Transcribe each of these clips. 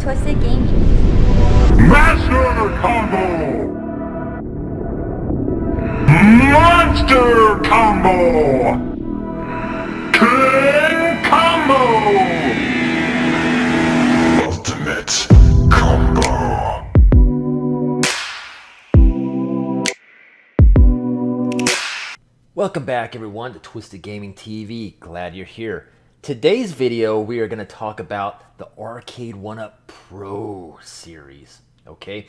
Twisted Gaming. Master Combo! Monster Combo! King Combo! Ultimate Combo! Welcome back everyone to Twisted Gaming TV. Glad you're here. Today's video we are going to talk about the Arcade1UP Pro Series. Okay,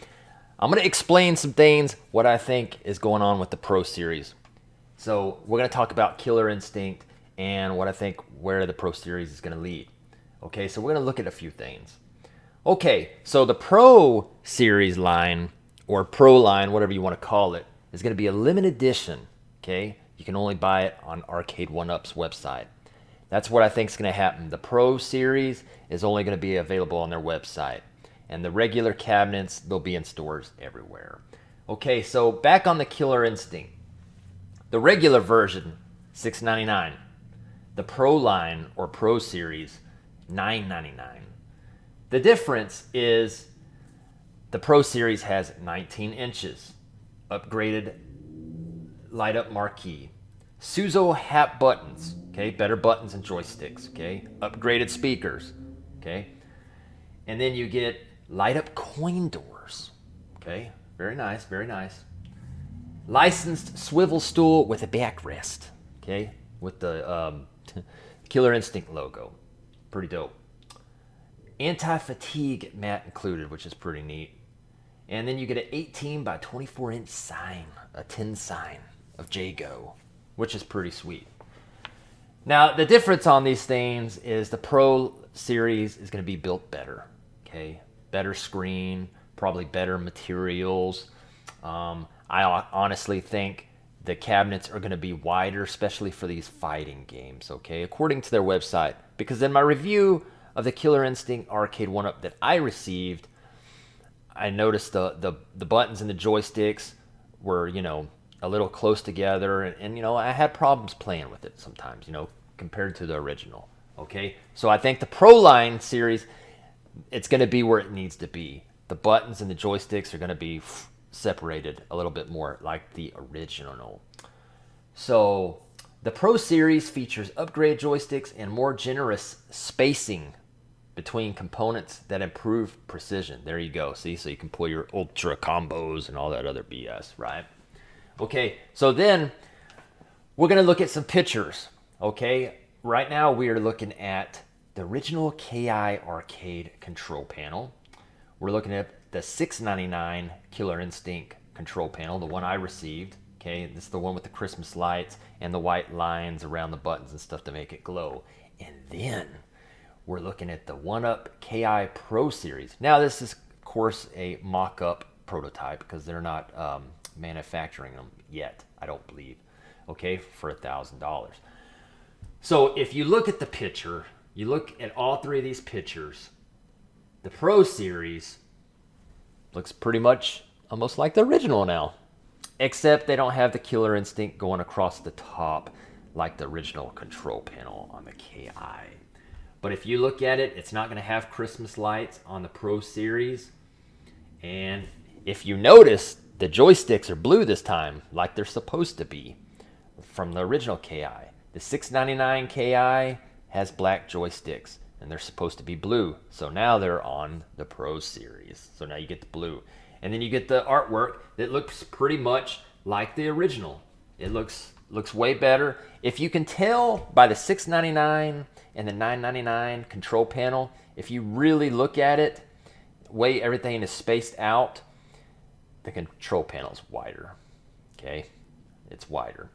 I'm going to explain some things, what I think is going on with the Pro Series. So we're going to talk about Killer Instinct and what I think where the Pro Series is going to lead. Okay, so we're going to look at a few things. Okay, so the Pro Series line, or Pro line, whatever you want to call it, is going to be a limited edition. Okay, you can only buy it on Arcade1UP's website. That's what I think is going to happen. The Pro Series is only going to be available on their website. And the regular cabinets, they'll be in stores everywhere. Okay, so back on the Killer Instinct. The regular version, $6.99. The Pro line, or Pro Series, $9.99. The difference is the Pro Series has 19 inches, upgraded light-up marquee, Suzo hat buttons, okay, better buttons and joysticks, okay, upgraded speakers, okay, and then you get light-up coin doors, okay, very nice, very nice. Licensed swivel stool with a backrest, okay, with the Killer Instinct logo, pretty dope. Anti-fatigue mat included, which is pretty neat. And then you get an 18 by 24 inch sign, a tin sign of Jago, which is pretty sweet. Now, the difference on these things is the Pro Series is going to be built better, okay? Better screen, probably better materials. I honestly think the cabinets are going to be wider, especially for these fighting games, okay? According to their website. Because in my review of the Killer Instinct Arcade1UP that I received, I noticed the buttons and the joysticks were, you know, a little close together, and you know, I had problems playing with it sometimes, you know, compared to the original. Okay, so I think the Pro line series, it's going to be where it needs to be. The buttons and the joysticks are going to be separated a little bit more like the original. So the Pro series features upgrade joysticks and more generous spacing between components that improve precision. There you go. See, so you can pull your ultra combos and all that other BS, right? Okay, so then we're going to look at some pictures, okay? Right now we are looking at the original KI arcade control panel. We're looking at the $6.99 Killer Instinct control panel, the one I received, okay? This is the one with the Christmas lights and the white lines around the buttons and stuff to make it glow. And then we're looking at the 1UP KI Pro Series. Now this is, of course, a mock-up prototype because they're not manufacturing them yet, I don't believe, okay, for $1,000. So if you look at the picture, you look at all three of these pictures, the Pro Series looks pretty much almost like the original now, except they don't have the Killer Instinct going across the top like the original control panel on the KI. But if you look at it, it's not going to have Christmas lights on the Pro Series. And if you notice, the joysticks are blue this time, like they're supposed to be from the original KI. The $6.99 KI has black joysticks, and they're supposed to be blue. So now they're on the Pro Series. So now you get the blue. And then you get the artwork that looks pretty much like the original. It looks way better. If you can tell by the $6.99 and the $9.99 control panel, if you really look at it, the way everything is spaced out, the control panel is wider, okay? It's wider.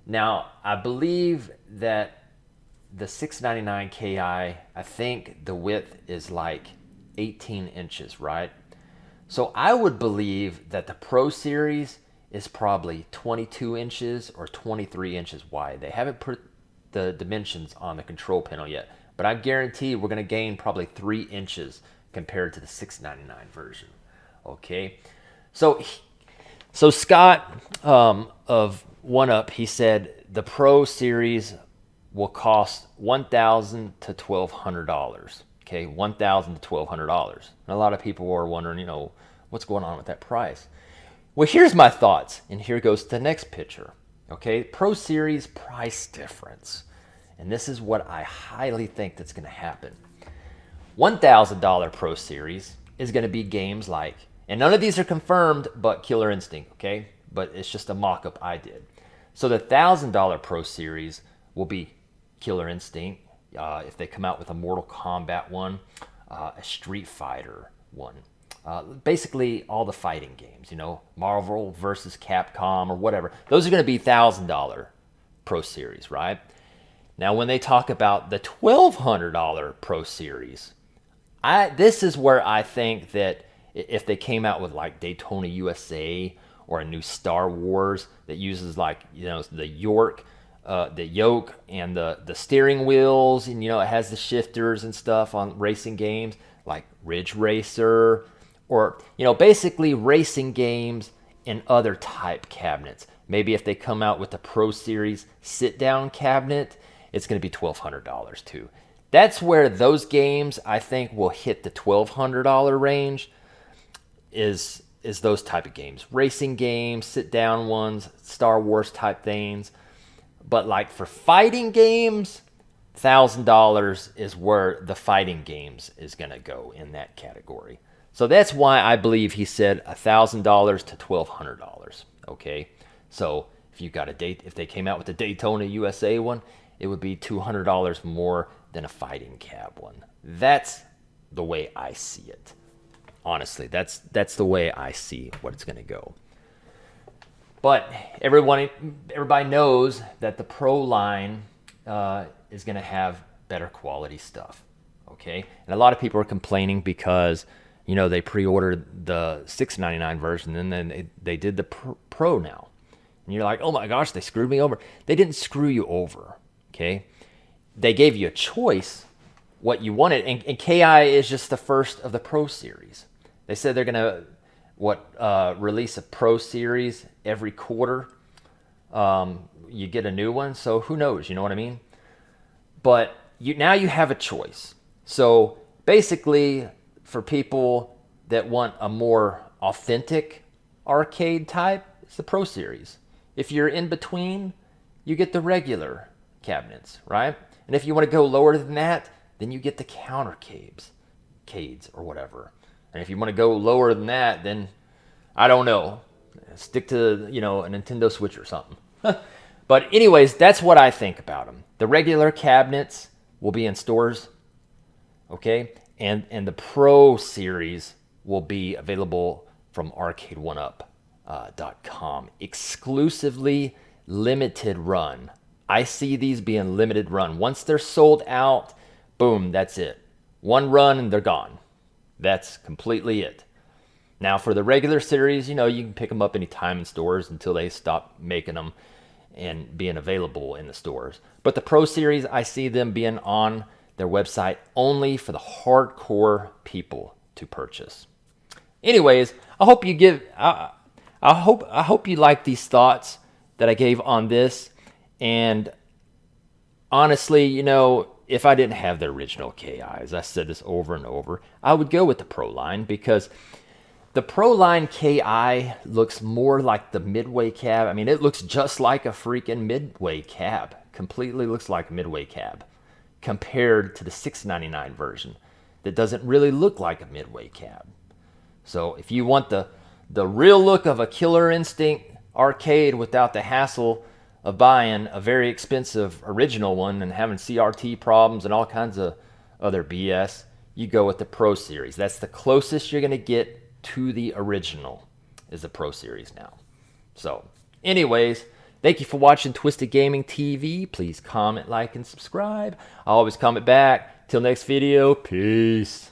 Now, I believe that the $6.99 KI, I think the width is like 18 inches, right? So I would believe that the Pro Series is probably 22 inches or 23 inches wide. They haven't put the dimensions on the control panel yet, but I guarantee we're going to gain probably 3 inches compared to the $6.99 version, okay? So Scott of 1UP, he said the Pro Series will cost $1,000 to $1,200. Okay, $1,000 to $1,200. And a lot of people are wondering, you know, what's going on with that price? Well, here's my thoughts, and here goes the next picture. Okay, Pro Series price difference. And this is what I highly think that's going to happen. $1,000 Pro Series is going to be games like, and none of these are confirmed, but Killer Instinct, okay? But it's just a mock-up I did. So the $1,000 Pro Series will be Killer Instinct, if they come out with a Mortal Kombat one, a Street Fighter one. Basically all the fighting games, you know, Marvel versus Capcom or whatever. Those are going to be $1,000 Pro Series, right? Now, when they talk about the $1,200 Pro Series, this is where I think that if they came out with like Daytona USA or a new Star Wars that uses like, you know, the yoke and the steering wheels, and, you know, it has the shifters and stuff on racing games like Ridge Racer, or, you know, basically racing games and other type cabinets. Maybe if they come out with the Pro Series sit-down cabinet, it's going to be $1,200 too. That's where those games, I think, will hit the $1,200 range, is those type of games. Racing games, sit-down ones, Star Wars type things. But like for fighting games, $1,000 is where the fighting games is going to go in that category. So that's why I believe he said $1,000 to $1,200. Okay, so if they came out with the Daytona USA one, it would be $200 more than a fighting cab one. That's the way I see it. Honestly, that's the way I see what it's going to go. But everybody knows that the Pro line is going to have better quality stuff. Okay, and a lot of people are complaining because, you know, they pre-ordered the $699 version and then they did the Pro now. And you're like, oh my gosh, they screwed me over. They didn't screw you over, okay? They gave you a choice what you wanted. And KI is just the first of the Pro Series. They said they're going to release a Pro Series every quarter. You get a new one, so who knows, you know what I mean? But now you have a choice. So basically, for people that want a more authentic arcade type, it's the Pro Series. If you're in between, you get the regular cabinets, right? And if you want to go lower than that, then you get the counter cades or whatever. And if you want to go lower than that, then I don't know, stick to, you know, a Nintendo Switch or something. But anyways, that's what I think about them. The regular cabinets will be in stores, okay? And the Pro Series will be available from Arcade1UP.com. Exclusively limited run. I see these being limited run. Once they're sold out, boom, that's it. One run and they're gone. That's completely it. Now for the regular series, you know, you can pick them up anytime in stores until they stop making them and being available in the stores. But the Pro Series, I see them being on their website only for the hardcore people to purchase. Anyways, I hope you like these thoughts that I gave on this. And honestly, you know, if I didn't have the original KI, as I said this over and over, I would go with the Pro line, because the Pro line KI looks more like the Midway cab. I mean, it looks just like a freaking Midway cab. Completely looks like a Midway cab compared to the $699 version that doesn't really look like a Midway cab. So if you want the real look of a Killer Instinct arcade without the hassle of buying a very expensive original one and having CRT problems and all kinds of other BS, you go with the Pro Series. That's the closest you're going to get to the original, is the Pro Series now. So anyways, thank you for watching Twisted Gaming TV. Please comment, like, and subscribe. I'll always comment back. Till next video, peace.